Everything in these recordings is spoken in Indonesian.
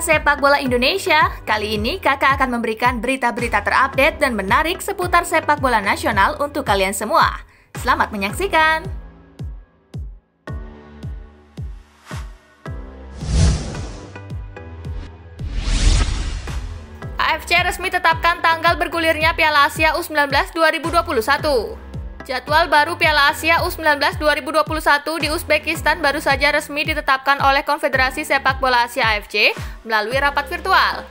Pecinta sepak bola Indonesia, kali ini kakak akan memberikan berita-berita terupdate dan menarik seputar sepak bola nasional untuk kalian semua. Selamat menyaksikan! AFC resmi tetapkan tanggal bergulirnya Piala Asia U19 2021. Jadwal baru Piala Asia U19 2021 di Uzbekistan baru saja resmi ditetapkan oleh Konfederasi Sepak Bola Asia AFC melalui rapat virtual.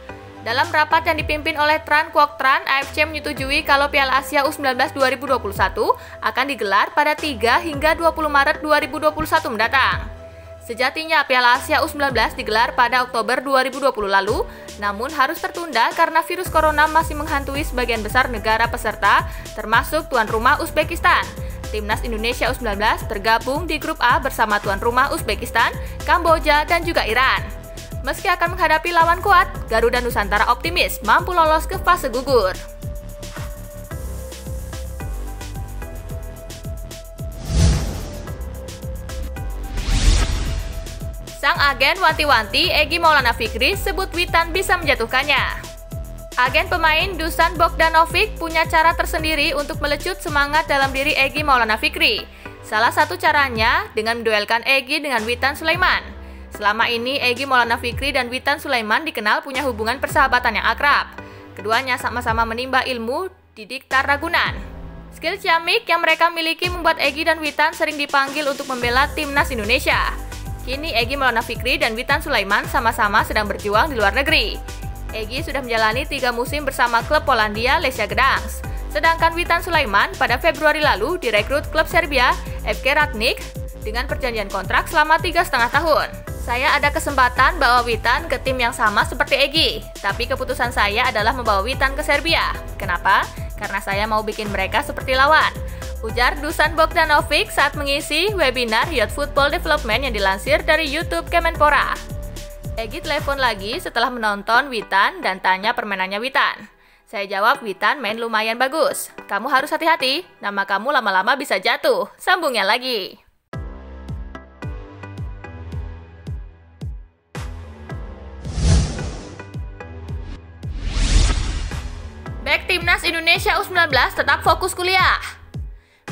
Dalam rapat yang dipimpin oleh Tran Quoc Tran, AFC menyetujui kalau Piala Asia U19 2021 akan digelar pada 3 hingga 20 Maret 2021 mendatang. Sejatinya Piala Asia U19 digelar pada Oktober 2020 lalu, namun harus tertunda karena virus corona masih menghantui sebagian besar negara peserta, termasuk tuan rumah Uzbekistan. Timnas Indonesia U19 tergabung di grup A bersama tuan rumah Uzbekistan, Kamboja, dan juga Iran. Meski akan menghadapi lawan kuat, Garuda Nusantara optimis mampu lolos ke fase gugur. Sang agen wanti-wanti Egy Maulana Fikri sebut Witan bisa menjatuhkannya. Agen pemain Dusan Bogdanovic punya cara tersendiri untuk melecut semangat dalam diri Egy Maulana Fikri. Salah satu caranya dengan menduelkan Egy dengan Witan Sulaiman. Selama ini Egy Maulana Fikri dan Witan Sulaiman dikenal punya hubungan persahabatan yang akrab. Keduanya sama-sama menimba ilmu di Diktar Ragunan. Skill ciamik yang mereka miliki membuat Egy dan Witan sering dipanggil untuk membela timnas Indonesia. Kini Egy Maulana Fikri dan Witan Sulaiman sama-sama sedang berjuang di luar negeri. Egy sudah menjalani 3 musim bersama klub Polandia Lesia Gdansk. Sedangkan Witan Sulaiman pada Februari lalu direkrut klub Serbia FK Radnik dengan perjanjian kontrak selama 3,5 tahun. Saya ada kesempatan bawa Witan ke tim yang sama seperti Egy, tapi keputusan saya adalah membawa Witan ke Serbia. Kenapa? Karena saya mau bikin mereka seperti lawan, ujar Dusan Bogdanovic saat mengisi webinar Youth Football Development yang dilansir dari YouTube Kemenpora. Egy telepon lagi setelah menonton Witan dan tanya permainannya Witan. Saya jawab, Witan main lumayan bagus. Kamu harus hati-hati, nama kamu lama-lama bisa jatuh. Sambungnya lagi. Bek Timnas Indonesia U19 tetap fokus kuliah.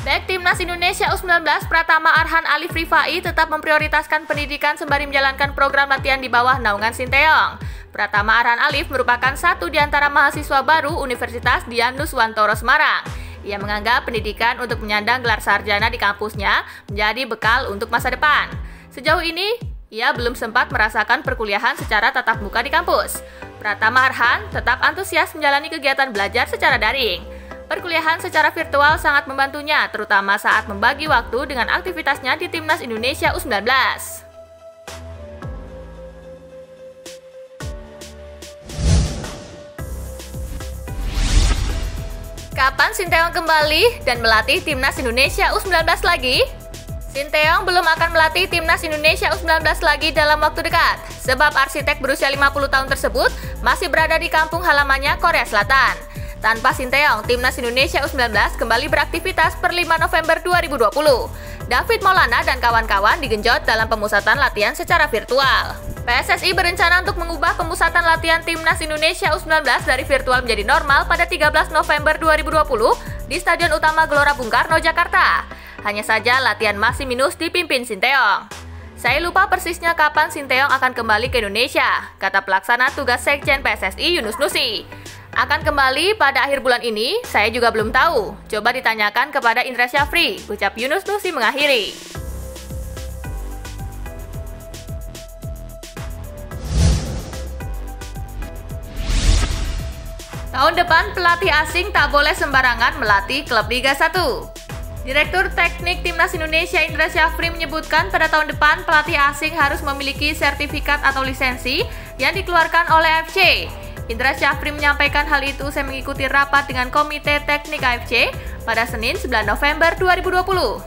Bek Timnas Indonesia U19 Pratama Arhan Alif Rifai tetap memprioritaskan pendidikan sembari menjalankan program latihan di bawah naungan Sinteyong. Pratama Arhan Alif merupakan satu di antara mahasiswa baru Universitas Dian Nuswantoro Semarang. Ia menganggap pendidikan untuk menyandang gelar sarjana di kampusnya menjadi bekal untuk masa depan. Sejauh ini, ia belum sempat merasakan perkuliahan secara tatap muka di kampus. Pratama Arhan tetap antusias menjalani kegiatan belajar secara daring. Perkuliahan secara virtual sangat membantunya, terutama saat membagi waktu dengan aktivitasnya di Timnas Indonesia U19. Kapan Sinteyong kembali dan melatih Timnas Indonesia U19 lagi? Sinteyong belum akan melatih Timnas Indonesia U19 lagi dalam waktu dekat, sebab arsitek berusia 50 tahun tersebut masih berada di kampung halamannya Korea Selatan. Tanpa Sinteyong, Timnas Indonesia U19 kembali beraktivitas per 5 November 2020. David Maulana dan kawan-kawan digenjot dalam pemusatan latihan secara virtual. PSSI berencana untuk mengubah pemusatan latihan Timnas Indonesia U19 dari virtual menjadi normal pada 13 November 2020 di Stadion Utama Gelora Bung Karno, Jakarta. Hanya saja latihan masih minus dipimpin Sinteyong. Saya lupa persisnya kapan Sinteyong akan kembali ke Indonesia, kata pelaksana tugas Sekjen PSSI Yunus Nusi. Akan kembali pada akhir bulan ini, saya juga belum tahu. Coba ditanyakan kepada Indra Syafri, ucap Yunus Nusi mengakhiri. Tahun depan pelatih asing tak boleh sembarangan melatih klub Liga 1. Direktur Teknik Timnas Indonesia Indra Syafri menyebutkan pada tahun depan pelatih asing harus memiliki sertifikat atau lisensi yang dikeluarkan oleh AFC. Indra Syafri menyampaikan hal itu usai mengikuti rapat dengan Komite Teknik AFC pada Senin 9 November 2020.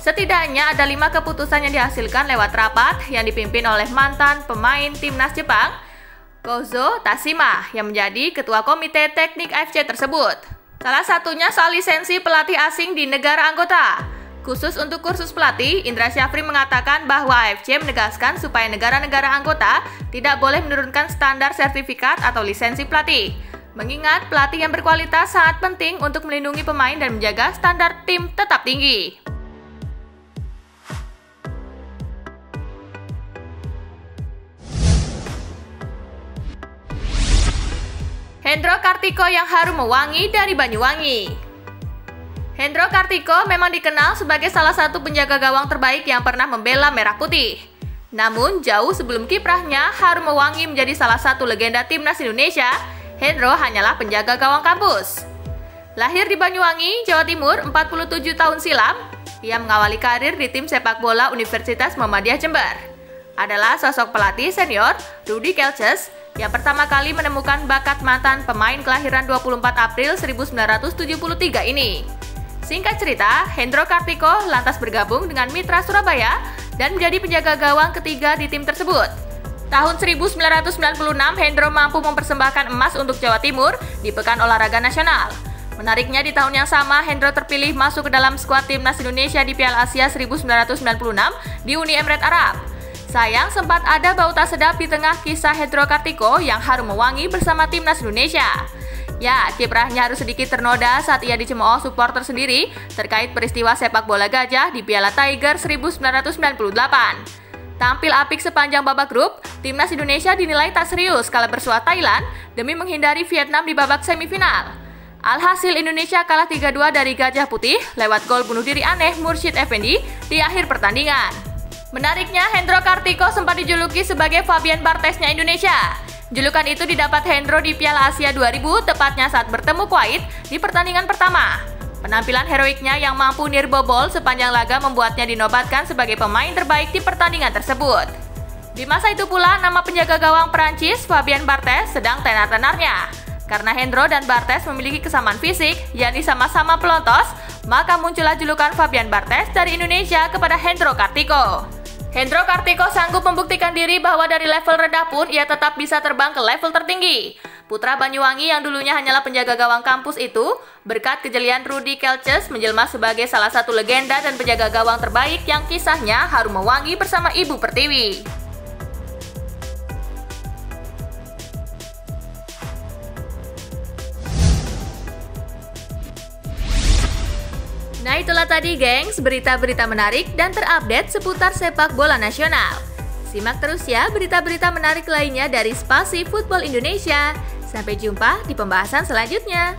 Setidaknya ada 5 keputusan yang dihasilkan lewat rapat yang dipimpin oleh mantan pemain Timnas Jepang, Kozo Tashima, yang menjadi Ketua Komite Teknik AFC tersebut. Salah satunya soal lisensi pelatih asing di negara anggota. Khusus untuk kursus pelatih, Indra Syafri mengatakan bahwa AFC menegaskan supaya negara-negara anggota tidak boleh menurunkan standar sertifikat atau lisensi pelatih. Mengingat pelatih yang berkualitas sangat penting untuk melindungi pemain dan menjaga standar tim tetap tinggi. Hendro Kartiko yang harum mewangi dari Banyuwangi. Hendro Kartiko memang dikenal sebagai salah satu penjaga gawang terbaik yang pernah membela Merah Putih. Namun, jauh sebelum kiprahnya harum mewangi menjadi salah satu legenda timnas Indonesia, Hendro hanyalah penjaga gawang kampus. Lahir di Banyuwangi, Jawa Timur 47 tahun silam, ia mengawali karir di tim sepak bola Universitas Muhammadiyah Jember. Adalah sosok pelatih senior Rudi Kelces yang pertama kali menemukan bakat mantan pemain kelahiran 24 April 1973 ini. Singkat cerita, Hendro Kartiko lantas bergabung dengan Mitra Surabaya dan menjadi penjaga gawang ketiga di tim tersebut. Tahun 1996, Hendro mampu mempersembahkan emas untuk Jawa Timur di Pekan Olahraga Nasional. Menariknya, di tahun yang sama, Hendro terpilih masuk ke dalam skuad timnas Indonesia di Piala Asia 1996 di Uni Emirat Arab. Sayang, sempat ada bau tak sedap di tengah kisah Hendro Kartiko yang harum mewangi bersama timnas Indonesia. Ya, kiprahnya harus sedikit ternoda saat ia dicemooh supporter sendiri terkait peristiwa sepak bola gajah di Piala Tiger 1998. Tampil apik sepanjang babak grup, timnas Indonesia dinilai tak serius kala bersua Thailand demi menghindari Vietnam di babak semifinal. Alhasil Indonesia kalah 3-2 dari Gajah Putih lewat gol bunuh diri aneh Mursyid Effendi di akhir pertandingan. Menariknya, Hendro Kartiko sempat dijuluki sebagai Fabian Barthez-nya Indonesia. Julukan itu didapat Hendro di Piala Asia 2000, tepatnya saat bertemu Kuwait di pertandingan pertama. Penampilan heroiknya yang mampu nirbobol sepanjang laga membuatnya dinobatkan sebagai pemain terbaik di pertandingan tersebut. Di masa itu pula, nama penjaga gawang Perancis, Fabian Barthez, sedang tenar-tenarnya. Karena Hendro dan Barthez memiliki kesamaan fisik, yakni sama-sama pelontos, maka muncullah julukan Fabian Barthez dari Indonesia kepada Hendro Kartiko. Hendro Kartiko sanggup membuktikan diri bahwa dari level rendah pun ia tetap bisa terbang ke level tertinggi. Putra Banyuwangi yang dulunya hanyalah penjaga gawang kampus itu, berkat kejelian Rudi Kelces menjelma sebagai salah satu legenda dan penjaga gawang terbaik yang kisahnya harum mewangi bersama Ibu Pertiwi. Nah, itulah tadi gengs, berita-berita menarik dan terupdate seputar sepak bola nasional. Simak terus ya berita-berita menarik lainnya dari Spasi Football Indonesia. Sampai jumpa di pembahasan selanjutnya.